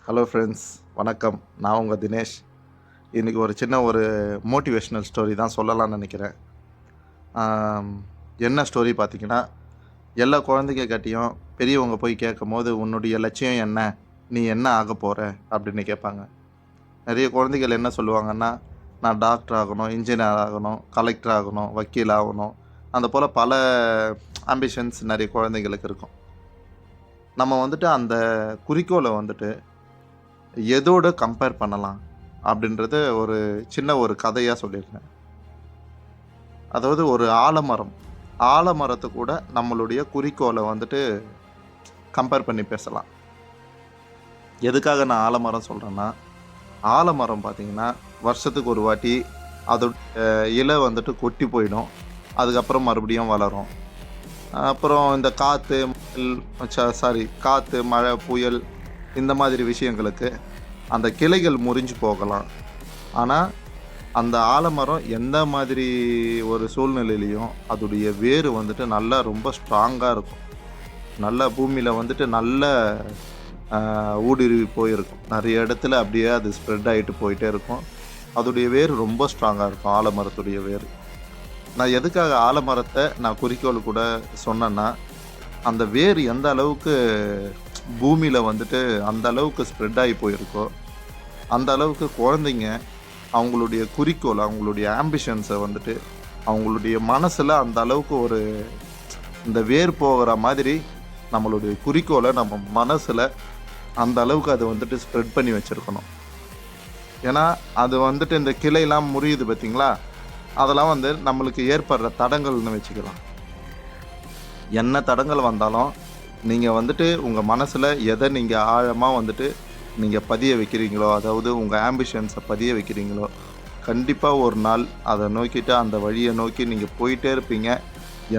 Hello friends, வணக்கம். நான் உங்கள் தினேஷ். இன்றைக்கி ஒரு சின்ன மோட்டிவேஷ்னல் ஸ்டோரி தான் சொல்லலாம்னு நினைக்கிறேன். என்ன ஸ்டோரி பார்த்தீங்கன்னா, எல்லா குழந்தைங்க கிட்டேயும் பெரியவங்க போய் கேட்கும்போது, "உன்னுடைய லட்சியம் என்ன? நீ என்ன ஆக போகிற?" அப்படின்னு கேட்பாங்க. நிறைய குழந்தைகள் என்ன சொல்லுவாங்கன்னா, "நான் டாக்டர் ஆகணும், இன்ஜினியர் ஆகணும், கலெக்டர் ஆகணும், வக்கீல் ஆகணும்." அந்த போல் பல ஆம்பிஷன்ஸ் நிறைய குழந்தைங்களுக்கு இருக்கும். நம்ம அந்த குறிக்கோளை எதோட கம்பேர் பண்ணலாம் அப்படின்றது சின்ன கதையாக சொல்லியிருந்தேன். அதாவது ஒரு ஆலமரம், ஆலமரத்தை கூட நம்மளுடைய குறிக்கோளை கம்பேர் பண்ணி பேசலாம். எதுக்காக நான் ஆலமரம் சொல்கிறேன்னா, ஆலமரம் பார்த்திங்கன்னா வருஷத்துக்கு ஒரு வாட்டி அதோட இலை கொட்டி போயிடும். அதுக்கப்புறம் மறுபடியும் வளரும். அப்புறம் இந்த காற்று, மழை, புயல் இந்த மாதிரி விஷயங்களுக்கு அந்த கிளைகள் முறிஞ்சு போகலாம். ஆனால் அந்த ஆலமரம் எந்த மாதிரி ஒரு சூழ்நிலையிலையும் அதோடைய வேர் நல்லா ரொம்ப ஸ்ட்ராங்காக இருக்கும். நல்லா பூமியில் நல்ல ஊடுருவி போயிருக்கும். நிறைய இடத்துல அப்படியே அது ஸ்ப்ரெட் ஆகிட்டு போயிட்டே இருக்கும். அதோடைய வேர் ரொம்ப ஸ்ட்ராங்காக இருக்கும், ஆலமரத்துடைய வேர். நான் எதுக்காக ஆலமரத்தை நான் குறிக்கோள் கூட சொன்னேன்னா, அந்த வேர் எந்த அளவுக்கு பூமியில் அந்த அளவுக்கு ஸ்ப்ரெட் ஆகி போயிருக்கோ, அந்த அளவுக்கு குழந்தைங்க அவங்களுடைய குறிக்கோள், அவங்களுடைய ஆம்பிஷன்ஸை அவங்களுடைய மனசில் அந்த அளவுக்கு இந்த வேர் போகிற மாதிரி நம்மளுடைய குறிக்கோளை நம்ம மனசில் அந்த அளவுக்கு அது ஸ்ப்ரெட் பண்ணி வச்சுருக்கணும். ஏன்னா அது இந்த கிளையெல்லாம் முறியுது பார்த்திங்களா, அதெல்லாம் நம்மளுக்கு ஏற்படுற தடங்கள்னு வச்சுக்கலாம். என்ன தடங்கள் வந்தாலும் நீங்கள் உங்கள் மனசில் எதை நீங்கள் ஆழமாக நீங்கள் பதிய வைக்கிறீங்களோ, அதாவது உங்கள் ஆம்பிஷன்ஸை பதிய வைக்கிறீங்களோ, கண்டிப்பாக ஒரு நாள் அதை நோக்கிட்டு அந்த வழியை நோக்கி நீங்கள் போயிட்டே இருப்பீங்க.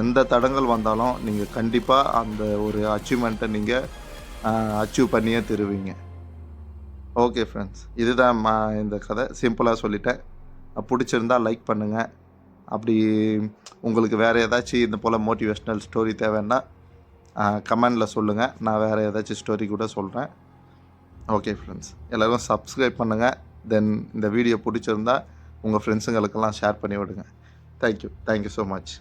எந்த தடங்கள் வந்தாலும் நீங்கள் கண்டிப்பாக அந்த ஒரு அச்சீவ்மெண்ட்டை நீங்கள் அச்சீவ் பண்ணியே தருவீங்க. ஓகே ஃப்ரெண்ட்ஸ், இதுதான் இந்த கதை. சிம்பிளாக சொல்லிட்டேன். பிடிச்சிருந்தால் லைக் பண்ணுங்கள். அப்படி உங்களுக்கு வேறு ஏதாச்சும் இந்த போல் மோட்டிவேஷ்னல் ஸ்டோரி தேவைன்னா கமெண்டில் சொல்லுங்கள். நான் வேறு ஏதாச்சும் ஸ்டோரி கூட சொல்கிறேன். ஓகே ஃப்ரெண்ட்ஸ், எல்லோரும் சப்ஸ்கிரைப் பண்ணுங்கள். தென் இந்த வீடியோ பிடிச்சிருந்தா உங்கள் ஃப்ரெண்ட்ஸுங்களுக்கெல்லாம் ஷேர் பண்ணி விடுங்க. Thank you so much.